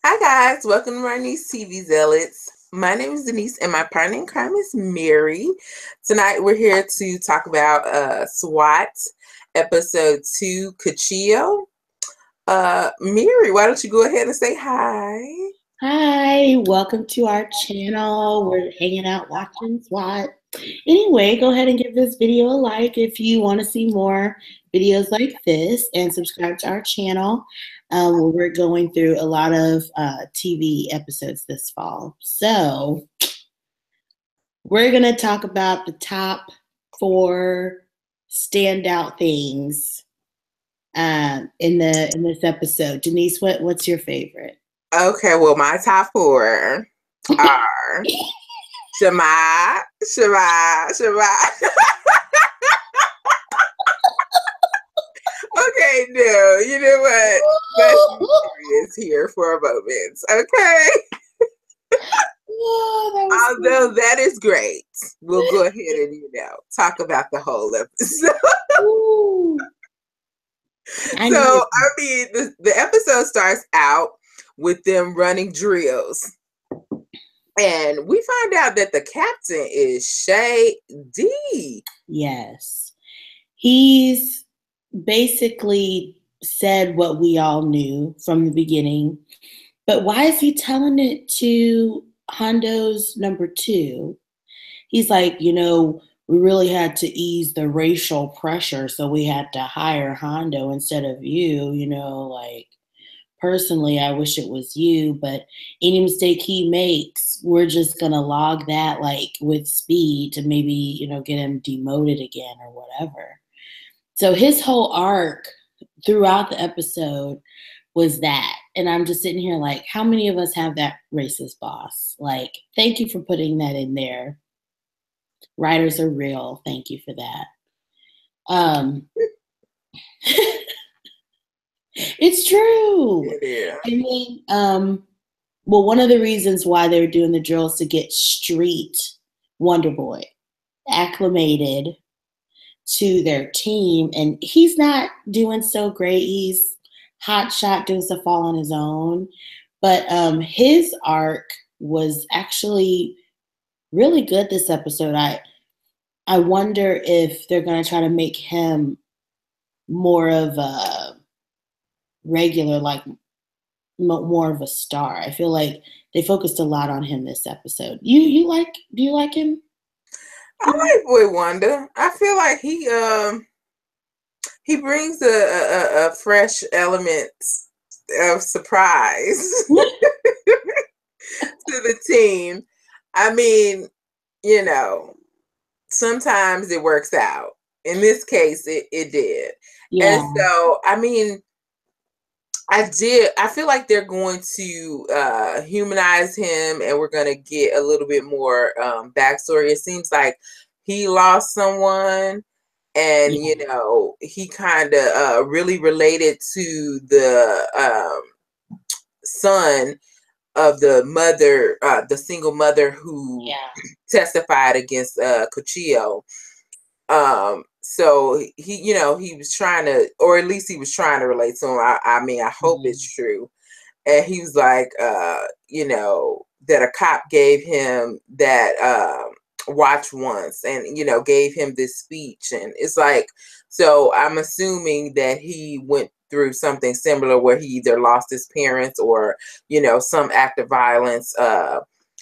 Hi guys, welcome to my new TV Zealots. My name is Denise and my partner in crime is Mary. Tonight we're here to talk about SWAT episode 2, Cuchillo. Mary, why don't you go ahead and say hi? Hi, welcome to our channel. We're hanging out watching SWAT. Anyway, go ahead and give this video a like if you want to see more videos like this, and subscribe to our channel where we're going through a lot of TV episodes this fall. So we're going to talk about the top 4 standout things in this episode. Denise, what's your favorite? Okay, well, my top 4 are Shema. Okay, no, you know what? Let's be serious here for a moment, okay? Although that is great, we'll go ahead and, talk about the whole episode. The episode starts out with them running drills. And we find out that the captain is Shady. Yes. He's basically said what we all knew from the beginning. But why is he telling it to Hondo's number 2? He's like, we really had to ease the racial pressure, so we had to hire Hondo instead of you, personally, I wish it was you, but any mistake he makes, we're just going to log that with speed to maybe, get him demoted again or whatever. So his whole arc throughout the episode was that. And I'm just sitting here like, how many of us have that racist boss? Thank you for putting that in there. Writers are real. Thank you for that. It's true. Yeah. I mean, one of the reasons why they're doing the drill is to get Street Wonder Boy acclimated to their team, and he's not doing so great. He's hot shot doing stuff all on his own, but his arc was actually really good this episode. I wonder if they're going to try to make him more of a regular, more of a star. I feel like they focused a lot on him this episode. Do you like him? I like Boy Wonder. I feel like he brings a fresh element of surprise to the team. I mean, sometimes it works out. In this case, it did. Yeah. And so, I feel like they're going to humanize him, and we're going to get a little bit more backstory. It seems like he lost someone, and he kind of really related to the son of the mother, the single mother who testified against Cuchillo. So he was trying to, or at least he was trying to relate to him. I hope it's true. And he was like, that a cop gave him that watch once, and gave him this speech, and it's like, so I'm assuming that he went through something similar where he either lost his parents or some act of violence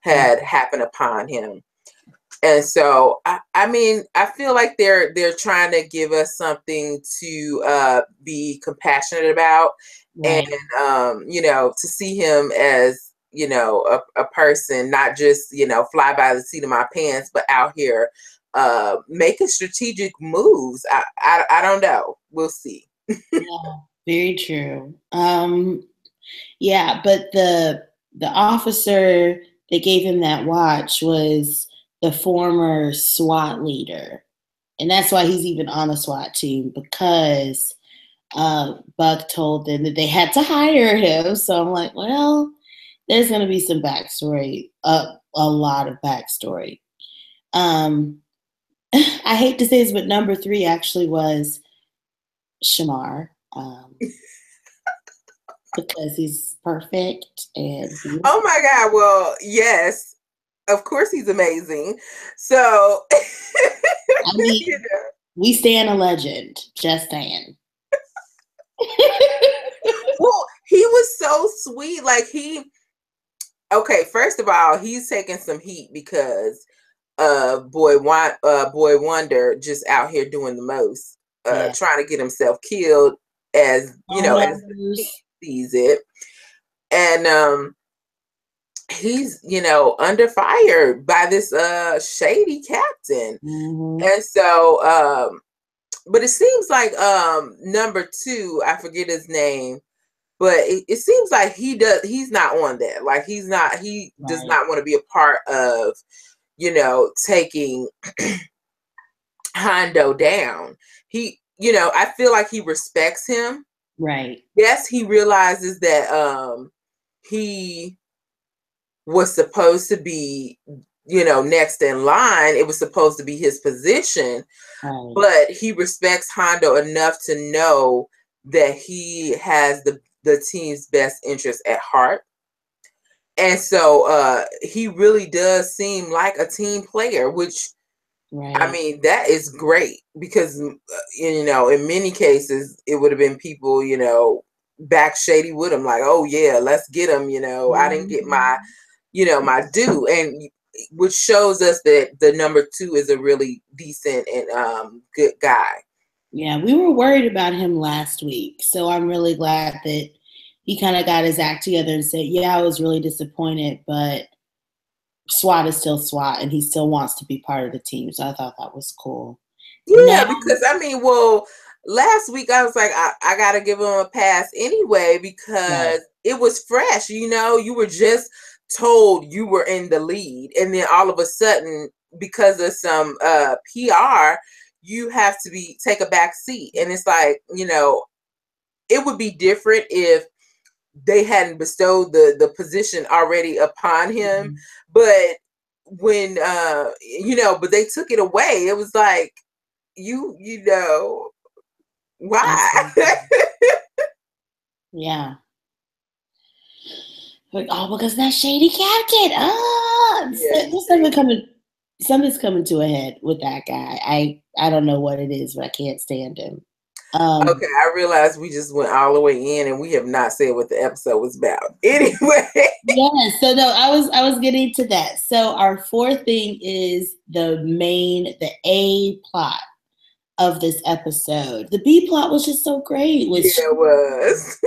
had happened upon him. And so, I feel like they're trying to give us something to be compassionate about, right. And to see him as a person, not just fly by the seat of my pants, but out here making strategic moves. I don't know. We'll see. Yeah, very true. Yeah, but the officer that gave him that watch was the former SWAT leader. And that's why he's even on the SWAT team, because Buck told them that they had to hire him. So I'm like, well, there's going to be some backstory, a lot of backstory. I hate to say this, but number 3 actually was Shamar. Because he's perfect and beautiful. Oh my God. Well, yes. Of course he's amazing. So, I mean, you know. we stand a legend. Just saying. Well, he was so sweet. Like okay, first of all, he's taking some heat because Boy Wonder just out here doing the most, Yeah. trying to get himself killed as as he sees it. And he's under fire by this shady captain. Mm-hmm. And so but it seems like number two, I forget his name, but it seems like he's not on that. Like he does not want to be a part of taking Hondo down. I feel like he respects him. Right. Yes, he realizes that he was supposed to be, next in line. It was supposed to be his position. Right. But he respects Hondo enough to know that he has the team's best interest at heart. And so he really does seem like a team player, which I mean, that is great because, in many cases, it would have been people, back shady with him, like, oh, yeah, let's get him. I didn't get my, my due. And which shows us that the number two is a really decent and good guy. Yeah, we were worried about him last week. So I'm really glad that he kind of got his act together and said, yeah, I was really disappointed, but SWAT is still SWAT and he still wants to be part of the team. So I thought that was cool. Yeah, because I mean, well, last week I was like, I got to give him a pass anyway because it was fresh. You were just told you were in the lead. And then all of a sudden, because of some PR, you have to take a back seat. And it's like, it would be different if they hadn't bestowed the position already upon him. But when, but they took it away. It was like, why? Yeah. Like, oh, because that shady captain. Something's coming to a head with that guy. I don't know what it is, but I can't stand him. Okay, I realized we just went all the way in and we have not said what the episode was about. Anyway. Yeah, so no, I was getting to that. So our fourth thing is the A plot of this episode. The B plot was just so great. Yeah, it was.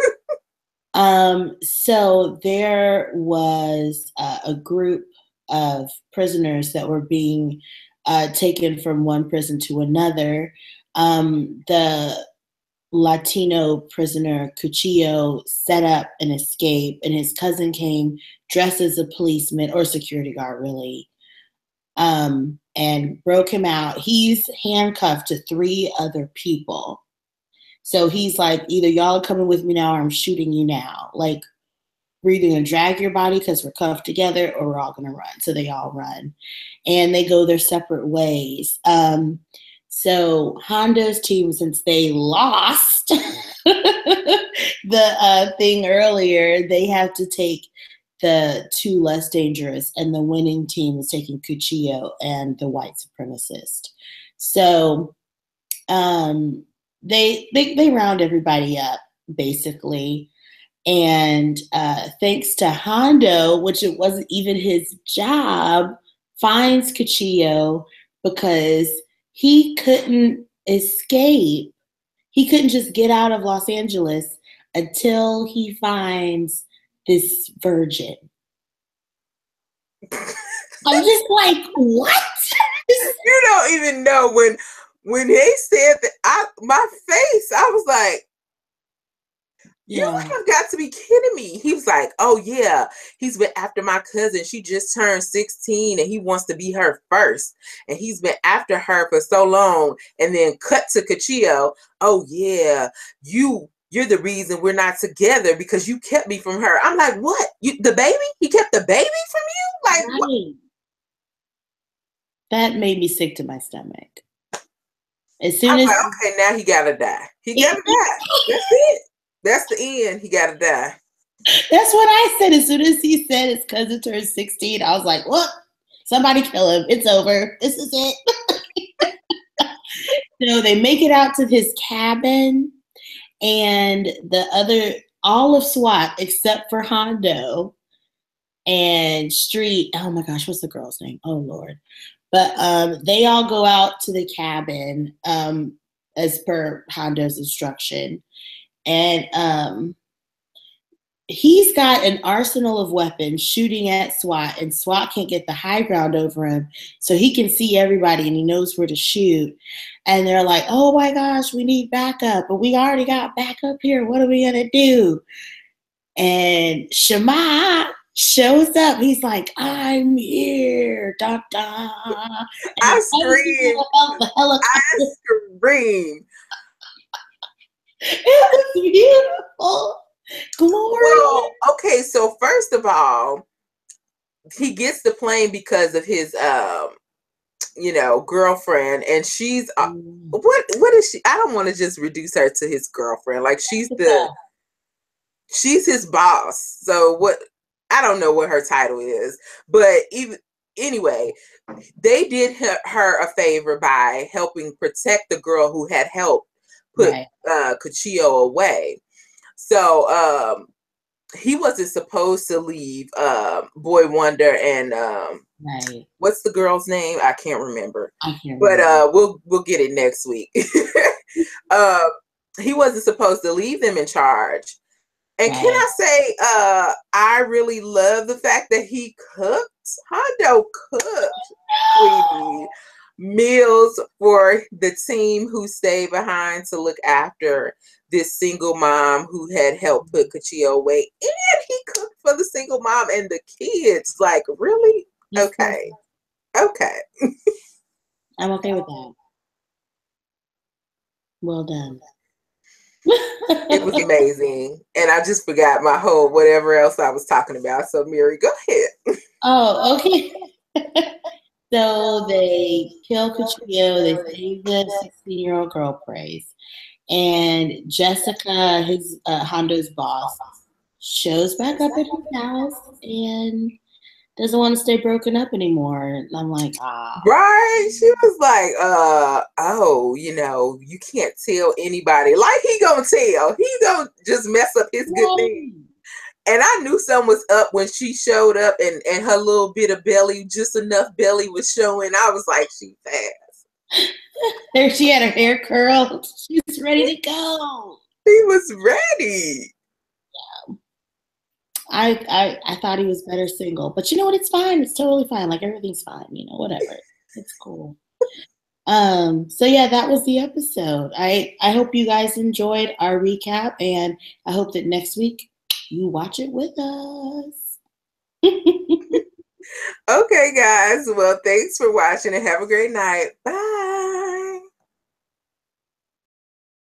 So there was a group of prisoners that were being taken from one prison to another. The Latino prisoner Cuchillo set up an escape, and his cousin came dressed as a policeman or security guard, really, and broke him out. He's handcuffed to 3 other people. So he's like, either y'all are coming with me now or I'm shooting you now. Like, we're either going to drag your body because we're cuffed together or we're all going to run. So they all run. And they go their separate ways. So Hondo's team, since they lost the thing earlier, they have to take the 2 less dangerous. And the winning team is taking Cuchillo and the white supremacist. So they round everybody up, basically. And thanks to Hondo, which it wasn't even his job, finds Cuchillo because he couldn't escape. He couldn't just get out of Los Angeles until he finds this virgin. I'm just like, what? You don't even know when they said that. My face, I was like, you have got to be kidding me. He was like, oh yeah, he's been after my cousin. She just turned 16 and he wants to be her first. And he's been after her for so long. And then cut to Cuchillo. Oh yeah, you're the reason we're not together because you kept me from her. I'm like, what? The baby? He kept the baby from you? Like, what? That made me sick to my stomach. As soon as okay, now he gotta die. He gotta die. That's it. That's the end. He gotta die. That's what I said. As soon as he said his cousin turned 16, I was like, "Look, somebody kill him. It's over. This is it." So they make it out to his cabin, and all of SWAT except for Hondo and Street. Oh my gosh, what's the girl's name? Oh Lord. But they all go out to the cabin as per Hondo's instruction. And he's got an arsenal of weapons shooting at SWAT, and SWAT can't get the high ground over him. So he can see everybody and he knows where to shoot. And they're like, oh my gosh, we need backup. But we already got backup here. What are we going to do? And Shema shows up. He's like, I'm here. Da, da. I screamed. I screamed. It was beautiful. Glory. Well, okay, so first of all, he gets the plane because of his girlfriend, and she's what is she? I don't want to just reduce her to his girlfriend. Like she's his boss. So what, I don't know what her title is, but anyway, they did her a favor by helping protect the girl who had helped put Cuchillo away. So he wasn't supposed to leave Boy Wonder and what's the girl's name? I can't remember. But we'll get it next week. He wasn't supposed to leave them in charge. And can I say, I really love the fact that he cooked. Hondo cooked meals for the team who stayed behind to look after this single mom who had helped put Cuchillo away. And he cooked for the single mom and the kids. Like, really? Okay. Okay. I'm okay with that. Well done. It was amazing. And I just forgot my whole whatever else I was talking about. So Mary, go ahead. Oh, okay. So they kill Cuchillo, they save the 16-year-old girl praise. And Jessica, his Hondo's boss, shows back up at his house and doesn't want to stay broken up anymore. And I'm like, Right. She was like, you can't tell anybody. Like he gonna tell. He gonna just mess up his good thing. And I knew something was up when she showed up and her little bit of belly, just enough belly was showing. I was like, she fast. There she had her hair curled. She was ready to go. She was ready. Yeah. I thought he was better single. But you know what? It's fine. It's totally fine. Like everything's fine. Whatever. It's cool. So yeah, that was the episode. I hope you guys enjoyed our recap, and I hope that next week you watch it with us. Okay, guys. Well, thanks for watching and have a great night. Bye.